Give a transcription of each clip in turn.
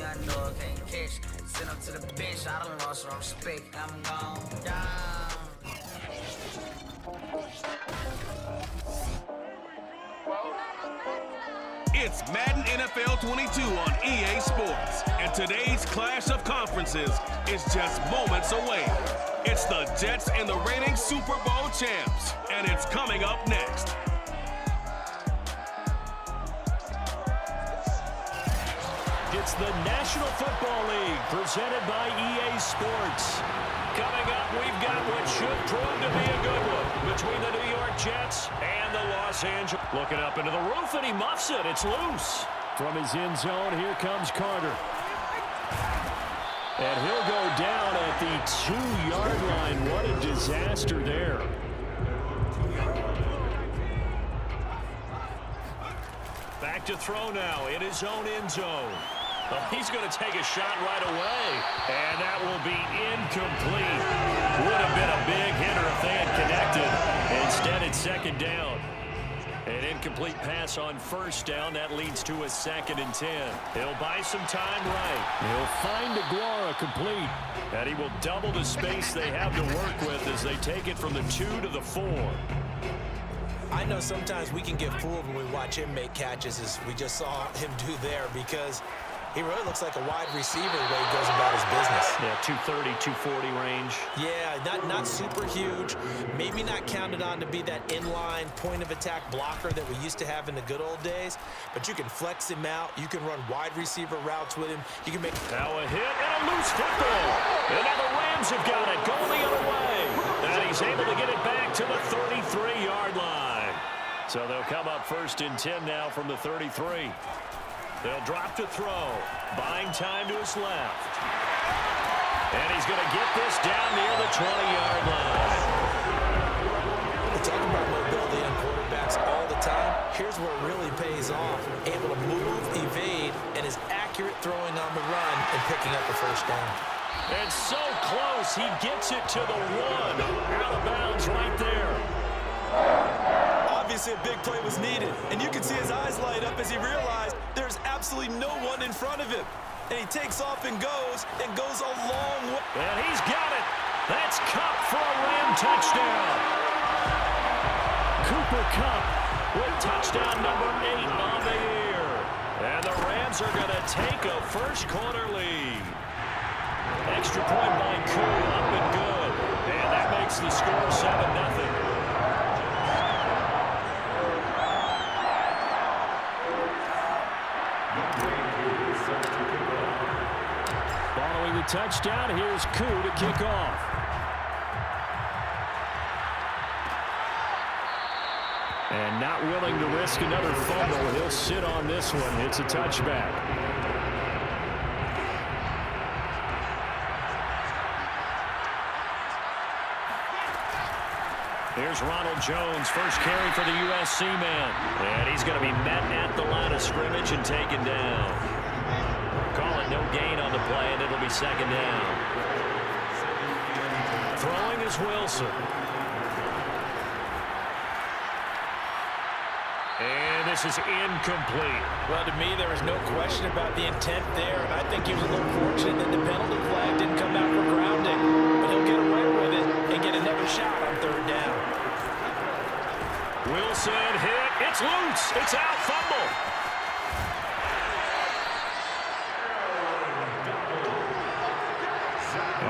I know I can't catch. Send up to the bench, I done lost respect. I'm gone down. It's Madden NFL 22 on EA Sports, and today's clash of conferences is just moments away. It's the Jets and the reigning Super Bowl champs, and it's coming up next. It's the National Football League presented by EA Sports. Coming up, we've got what should prove to be a good one between the New York Jets and the Los Angeles. Looking up into the roof, and he muffs it. It's loose. From his end zone, here comes Carter. And he'll go down at the 2-yard line. What a disaster there. Back to throw now in his own end zone. Well, he's going to take a shot right away, and that will be incomplete. Would have been a big hitter if they had connected. Instead, it's second down. An incomplete pass on first down. That leads to a 2nd and 10. He'll buy some time right. He'll find Aguara complete, and he will double the space they have to work with as they take it from the 2 to the 4. I know sometimes we can get fooled when we watch him make catches, as we just saw him do there, because he really looks like a wide receiver the way he goes about his business. Yeah, 230, 240 range. Yeah, not super huge. Maybe not counted on to be that inline point-of-attack blocker that we used to have in the good old days, but you can flex him out. You can run wide receiver routes with him. You can make... Now a hit and a loose football. And now the Rams have got it going the other way. And he's able to get it back to the 33-yard line. So they'll come up 1st and 10 now from the 33. They'll drop to throw. Buying time to his left. And he's going to get this down near the 20-yard line. We talk about mobility on quarterbacks all the time. Here's where it really pays off. Able to move, evade, and is accurate throwing on the run and picking up the first down. And so close, he gets it to the 1. Out of bounds right there. Obviously, a big play was needed, and you can see his eyes light up as he realized there's absolutely no one in front of him. And he takes off and goes a long way. And he's got it. That's Kupp for a Ram touchdown. Cooper Kupp with touchdown number 8 on the year. And the Rams are going to take a first-quarter lead. Extra point by Koo, up and good. And that makes the score 7-0. Following the touchdown, here's Koo to kick off. And not willing to risk another fumble, he'll sit on this one. It's a touchback. Here's Ronald Jones, first carry for the USC man. And he's going to be met at the line of scrimmage and taken down. Call it no gain on the play, and it'll be second down. Throwing is Wilson. And this is incomplete. Well, to me, there was no question about the intent there, and I think he was a little fortunate that the penalty flag didn't come out for grounding. But he'll get away with it and get another shot on 3rd down. Wilson hit. It's loose. It's out. Fumble.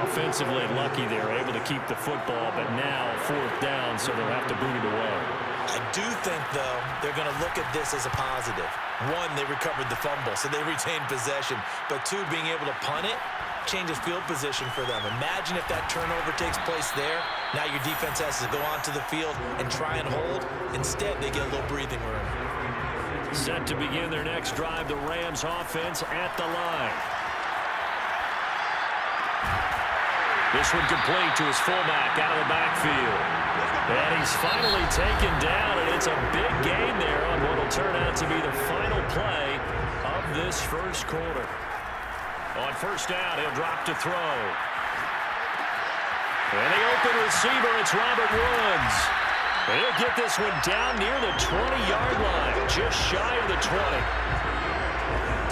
Offensively lucky they're able to keep the football, but now 4th down, so they'll have to boot it away. I do think, though, they're going to look at this as a positive. 1, they recovered the fumble, so they retained possession. But 2, being able to punt it changes field position for them. Imagine if that turnover takes place there. Now your defense has to go onto the field and try and hold. Instead, they get a little breathing room. Set to begin their next drive, the Rams offense at the line. This one complete to his fullback out of the backfield. And he's finally taken down, and it's a big gain there on what will turn out to be the final play of this first quarter. On first down, he'll drop to throw. And the open receiver, it's Robert Woods. And he'll get this one down near the 20-yard line, just shy of the 20.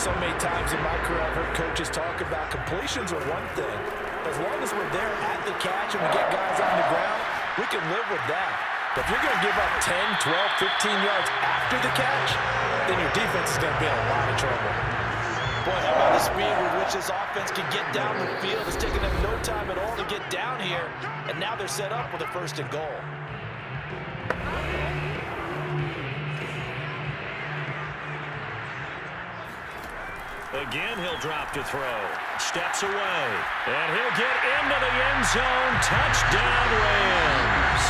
So many times in my career, I've heard coaches talk about completions are one thing. As long as we're there at the catch and we get guys on the ground, we can live with that. But if you're going to give up 10, 12, 15 yards after the catch, then your defense is going to be in a lot of trouble. Boy, how about the speed with which this offense can get down the field? It's taken them no time at all to get down here, and now they're set up with a 1st and goal. Again, he'll drop to throw. Steps away. And he'll get into the end zone. Touchdown, Rams.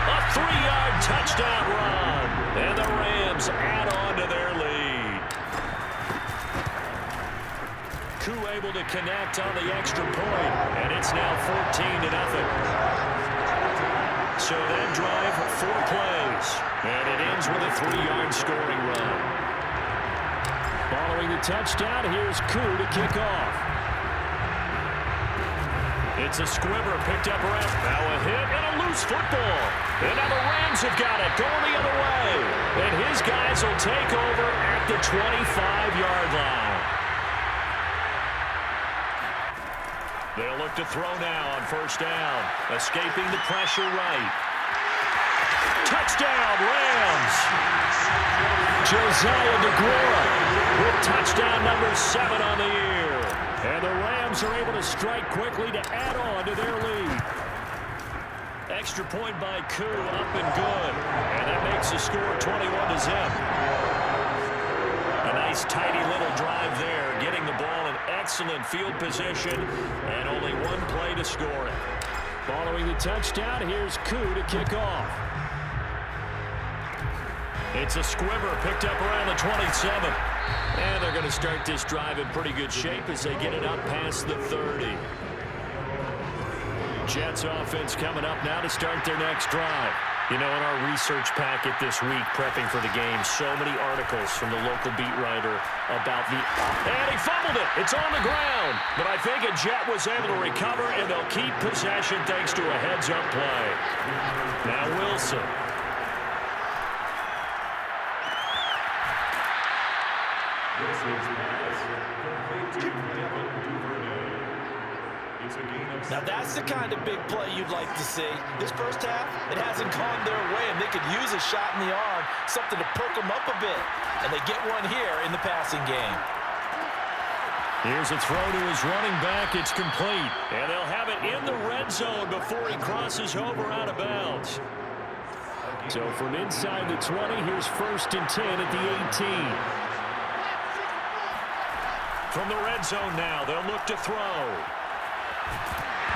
A 3-yard touchdown run. And the Rams add on to their lead. Koo able to connect on the extra point. And it's now 14-0. So that drive, 4 plays. And it ends with a 3-yard scoring run. Following the touchdown, here's Koo to kick off. It's a squibber picked up around. Now a hit and a loose football. And now the Rams have got it going the other way. And his guys will take over at the 25-yard line. They'll look to throw now on 1st down. Escaping the pressure right. Touchdown, Rams. Josiah DeGuara with touchdown number 7 on the year. And the Rams are able to strike quickly to add on to their lead. Extra point by Koo, up and good. And that makes the score 21-0. A nice tidy little drive there, getting the ball in excellent field position, and only 1 play to score it. Following the touchdown, here's Koo to kick off. It's a squibber picked up around the 27. And they're going to start this drive in pretty good shape as they get it up past the 30. Jets offense coming up now to start their next drive. You know, in our research packet this week, prepping for the game, so many articles from the local beat writer about the... And he fumbled it. It's on the ground. But I think a Jet was able to recover, and they'll keep possession thanks to a heads-up play. Now Wilson. Now that's the kind of big play you'd like to see. This first half, it hasn't gone their way, and they could use a shot in the arm, something to perk them up a bit. And they get one here in the passing game. Here's a throw to his running back. It's complete. And they'll have it in the red zone before he crosses over out of bounds. So from inside the 20, here's 1st and 10 at the 18. From the red zone now, they'll look to throw.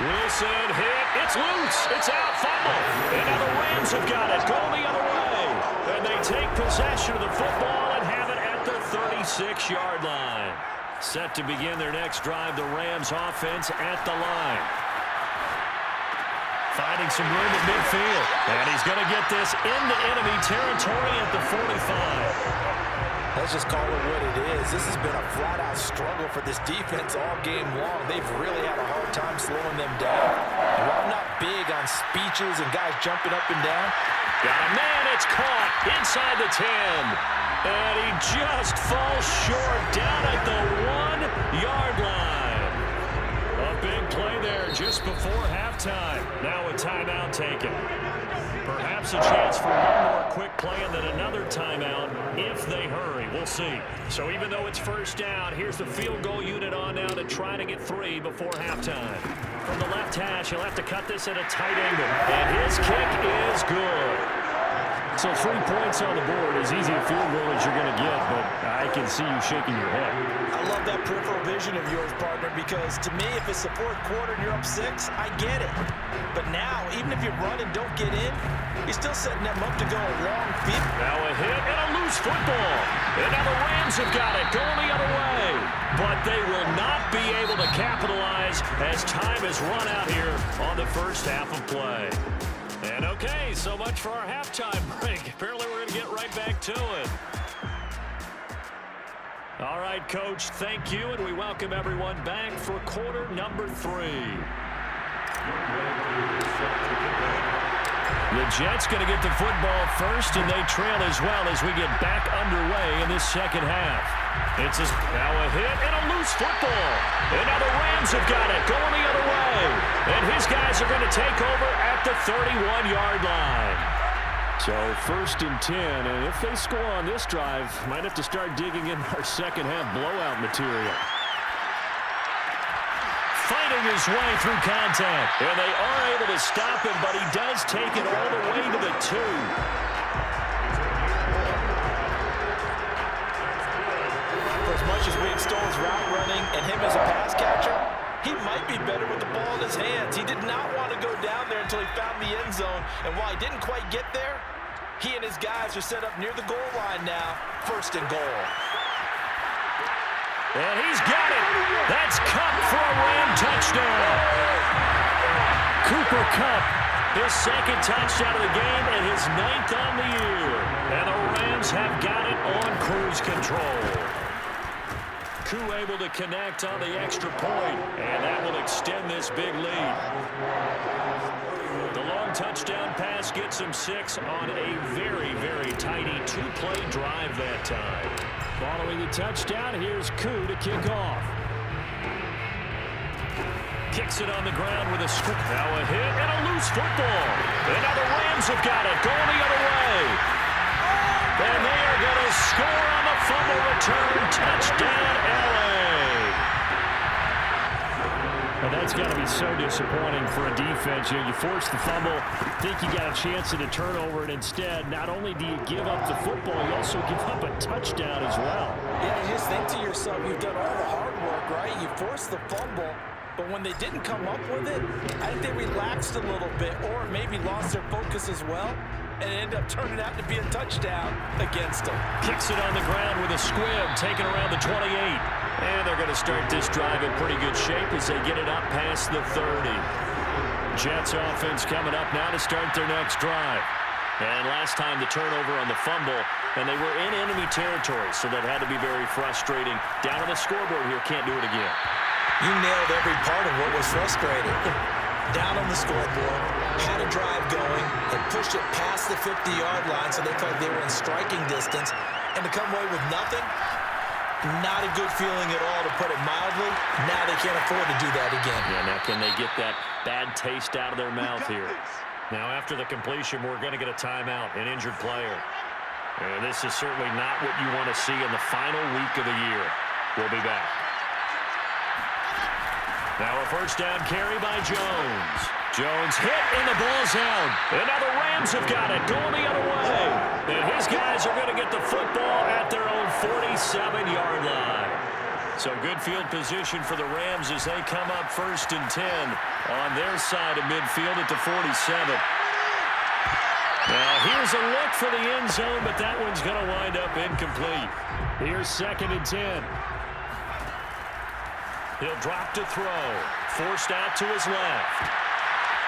Wilson hit. It's loose. It's out. Fumble. And now the Rams have got it. Going the other way. And they take possession of the football and have it at the 36-yard line. Set to begin their next drive, the Rams offense at the line. Finding some room at midfield. And he's going to get this into enemy territory at the 45. Let's just call it what it is. This has been a flat-out struggle for this defense all game long. They've really had a hard time slowing them down. And while I'm not big on speeches and guys jumping up and down, got a man, it's caught inside the 10. And he just falls short down at the 1-yard line. A big play there just before halftime. Now a timeout taken. Perhaps a chance for one more quick play and then another timeout if they hurry. We'll see. So even though it's 1st down, here's the field goal unit on now to try to get 3 before halftime. From the left hash, he'll have to cut this at a tight angle. And his kick is good. So 3 points on the board, as easy a field goal as you're going to get, but I can see you shaking your head. I love that peripheral vision of yours, partner, because to me, if it's the 4th quarter and you're up 6, I get it. But now, even if you run and don't get in, you're still setting them up to go a long field. Now a hit and a loose football. And now the Rams have got it, going the other way. But they will not be able to capitalize as time has run out here on the first half of play. And okay, so much for our halftime break. Apparently we're going to get right back to it. All right, Coach, thank you, and we welcome everyone back for quarter number 3. The Jets going to get the football first, and they trail as well as we get back underway in this second half. It's now a hit and a loose football. And now the Rams have got it going the other way. And his guys are going to take over at the 31-yard line. So 1st and 10, and if they score on this drive, might have to start digging in our second half blowout material. Fighting his way through contact. And they are able to stop him, but he does take it all the way to the 2. For as much as we extol his route running and him as a pass catcher, he might be better with the ball in his hands. He did not want to go down there until he found the end zone. And while he didn't quite get there, he and his guys are set up near the goal line now. 1st and goal. And he's got it. That's Kupp for a Ram touchdown. Cooper Kupp, his 2nd touchdown of the game and his 9th on the year. And the Rams have got it on cruise control. Koo able to connect on the extra point, and that will extend this big lead. The long touchdown pass gets him 6 on a very, very tiny 2-play drive that time. Following the touchdown, here's Koo to kick off. Kicks it on the ground with a scoop. Now a hit and a loose football. And now the Rams have got it, going the other way. And they are going to score on the fumble return. Touchdown, LA. And that's got to be so disappointing for a defense. You force the fumble, think you got a chance at a turnover, and instead, not only do you give up the football, you also give up a touchdown as well. Yeah, you just think to yourself, you've done all the hard work, right? You forced the fumble, but when they didn't come up with it, I think they relaxed a little bit or maybe lost their focus as well, and it ended up turning out to be a touchdown against them. Kicks it on the ground with a squib, taken around the 28. And they're going to start this drive in pretty good shape as they get it up past the 30. Jets offense coming up now to start their next drive. And last time the turnover on the fumble, and they were in enemy territory, so that had to be very frustrating. Down on the scoreboard here, can't do it again. You nailed every part of what was frustrating. Down on the scoreboard, had a drive going, and pushed it past the 50-yard line so they felt they were in striking distance, and to come away with nothing, not a good feeling at all, to put it mildly. Now they can't afford to do that again. Yeah, now can they get that bad taste out of their mouth here? Now after the completion, we're going to get a timeout, an injured player. And this is certainly not what you want to see in the final week of the year. We'll be back. Now a 1st down carry by Jones. Jones hit and the ball's out. And now the Rams have got it, going the other way. And his guys are going to get the football at their own 47-yard line. So good field position for the Rams as they come up 1st and 10 on their side of midfield at the 47. Now here's a look for the end zone, but that one's going to wind up incomplete. Here's 2nd and 10. He'll drop to throw. Forced out to his left.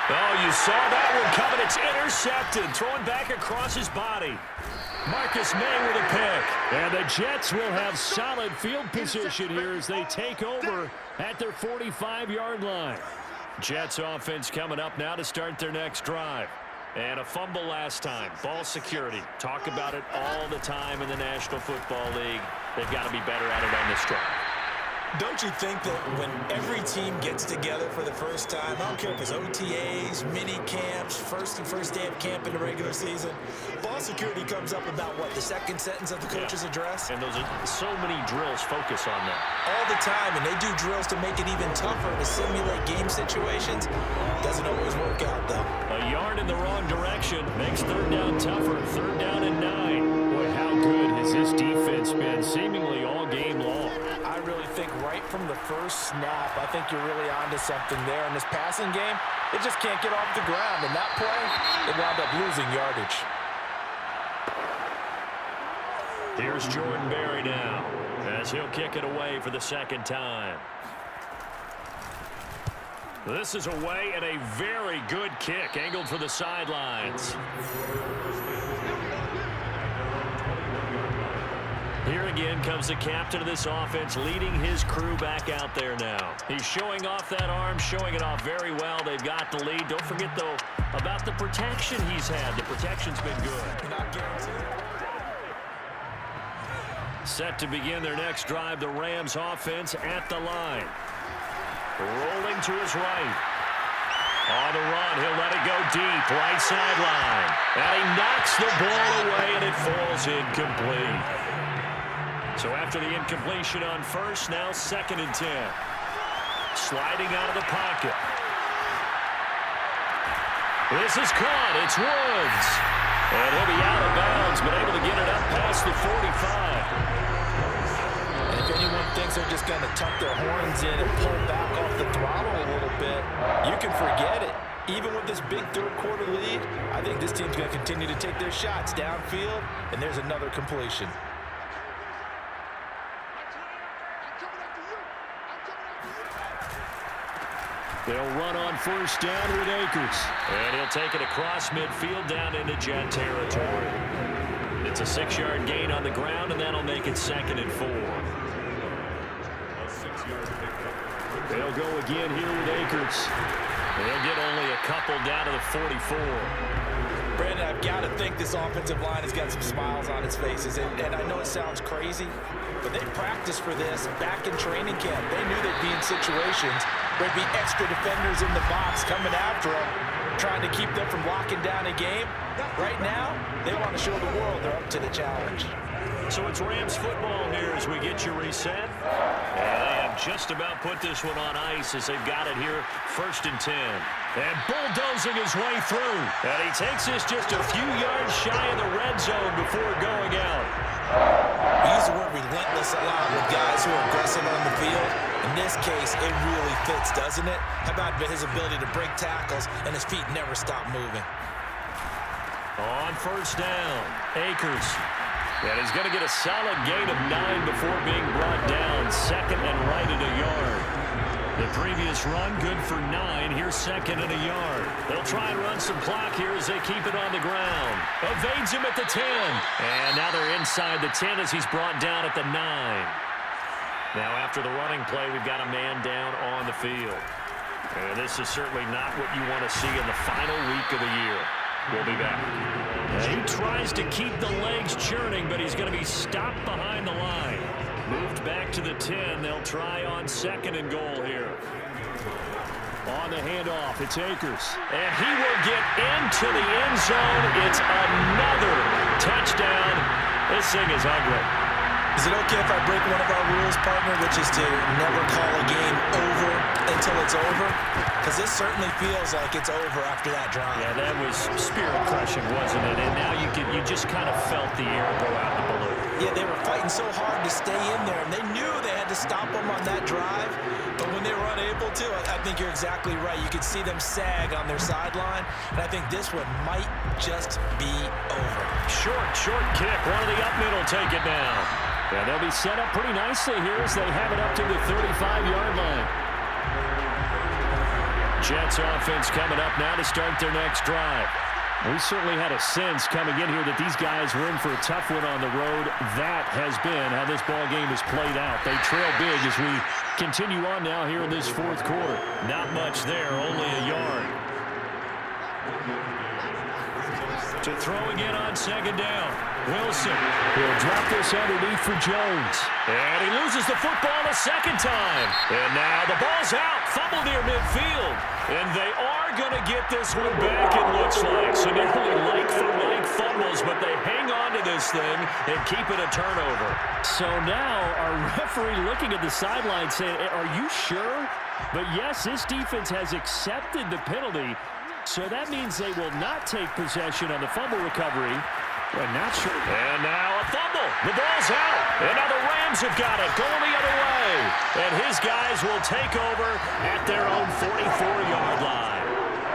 Oh, you saw that one coming. It's intercepted. Throwing back across his body. Marcus May with a pick. And the Jets will have solid field position here as they take over at their 45-yard line. Jets offense coming up now to start their next drive. And a fumble last time. Ball security. Talk about it all the time in the National Football League. They've got to be better at it on this drive. Don't you think that when every team gets together for the first time, I don't care if it's OTAs, mini camps, first day of camp in the regular season, ball security comes up about what, the 2nd sentence of the coach's address? And those are so many drills focus on that. All the time, and they do drills to make it even tougher to simulate game situations. Doesn't always work out, though. A yard in the wrong direction makes 3rd down tougher. 3rd down and 9. Boy, how good has this defense been seemingly all game long? I really think right from the first snap, I think you're really onto something there. In this passing game, it just can't get off the ground. And that play, it wound up losing yardage. Here's Jordan Berry now as he'll kick it away for the 2nd time. This is away and a very good kick, angled for the sidelines. Here again. again comes the captain of this offense, leading his crew back out there now. He's showing off that arm, showing it off very well. They've got the lead. Don't forget, though, about the protection he's had. The protection's been good. Not guaranteed. Set to begin their next drive, the Rams offense at the line. Rolling to his right. On the run, he'll let it go deep, right sideline. And he knocks the ball away, and it falls incomplete. So after the incompletion on first, now 2nd and 10. Sliding out of the pocket. This is caught. It's Woods. And he'll be out of bounds, but able to get it up past the 45. And if anyone thinks they're just going to tuck their horns in and pull back off the throttle a little bit, you can forget it. Even with this big third-quarter lead, I think this team's going to continue to take their shots downfield, and there's another completion. They'll run on first down with Akers. And he'll take it across midfield down into Jet territory. It's a 6-yard gain on the ground, and that'll make it 2nd and 4. They'll go again here with Akers. They'll get only a couple down to the 44. Brandon, I've got to think this offensive line has got some smiles on its faces. And I know it sounds crazy, but they practiced for this back in training camp. They knew they'd be in situations where there'd be extra defenders in the box coming after them, trying to keep them from locking down a game. Right now, they want to show the world they're up to the challenge. So it's Rams football here as we get you reset. And they have just about put this one on ice as they've got it here, 1st and 10. And bulldozing his way through. And he takes this just a few yards shy of the red zone before going out. We use the word relentless a lot with guys who are aggressive on the field. In this case, it really fits, doesn't it? How about his ability to break tackles and his feet never stop moving? On first down, Akers. And he's going to get a solid gain of 9 before being brought down. 2nd and right at a yard. The previous run, good for 9. Here's 2nd and a yard. They'll try and run some clock here as they keep it on the ground. Evades him at the 10. And now they're inside the 10 as he's brought down at the 9. Now after the running play, we've got a man down on the field. And this is certainly not what you want to see in the final week of the year. We'll be back. He tries to keep the legs churning, but he's going to be stopped behind the line. Moved back to the 10. They'll try on 2nd and goal here. On the handoff, it's Akers. And he will get into the end zone. It's another touchdown. This thing is ugly. Is it okay if I break one of our rules, partner, which is to never call a game over until it's over? Because this certainly feels like it's over after that drive. Yeah, that was spirit-crushing, wasn't it? And now you just kind of felt the air go out the balloon. Yeah, they were fighting so hard to stay in there, and they knew they had to stop them on that drive. But when they were unable to, I think you're exactly right. You could see them sag on their sideline, and I think this one might just be over. Short kick. One of the up mid will take it down. And they'll be set up pretty nicely here as they have it up to the 35-yard line. Jets offense coming up now to start their next drive. We certainly had a sense coming in here that these guys were in for a tough one on the road. That has been how this ball game has played out. They trail big as we continue on now here in this 4th quarter. Not much there, only a yard. To throw again on 2nd down. Wilson will drop this underneath for Jones. And he loses the football a 2nd time. And now the ball's out. Fumble near midfield. And they are going to get this one back, it looks like. So nearly like-for-like fumbles, but they hang on to this thing and keep it a turnover. So now our referee looking at the sideline saying, are you sure? But yes, this defense has accepted the penalty. So that means they will not take possession on the fumble recovery. I'm not sure. And now a fumble. The ball's out. And now the Rams have got it going the other way. And his guys will take over at their own 44-yard line.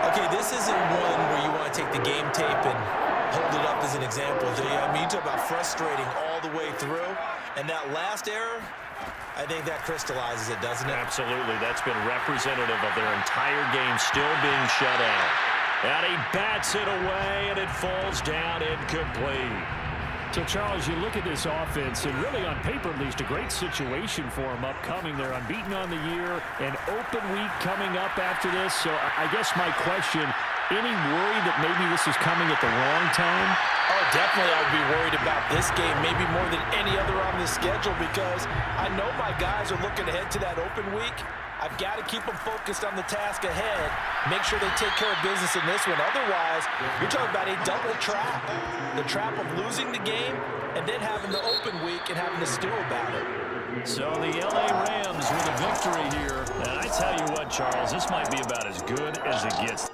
Okay, this isn't one where you want to take the game tape and hold it up as an example, do you? I mean, you talk about frustrating all the way through. And that last error, I think that crystallizes it, doesn't it? Absolutely. That's been representative of their entire game still being shut out. And he bats it away, and it falls down incomplete. So, Charles, you look at this offense, and really on paper at least, a great situation for them upcoming. They're unbeaten on the year, an open week coming up after this. So I guess my question, any worry that maybe this is coming at the wrong time? Oh, definitely I would be worried about this game, maybe more than any other on the schedule, because I know my guys are looking ahead to that open week. I've got to keep them focused on the task ahead, make sure they take care of business in this one. Otherwise, you're talking about a double trap. The trap of losing the game and then having the open week and having to stew about it. So the LA Rams with a victory here. And I tell you what, Charles, this might be about as good as it gets.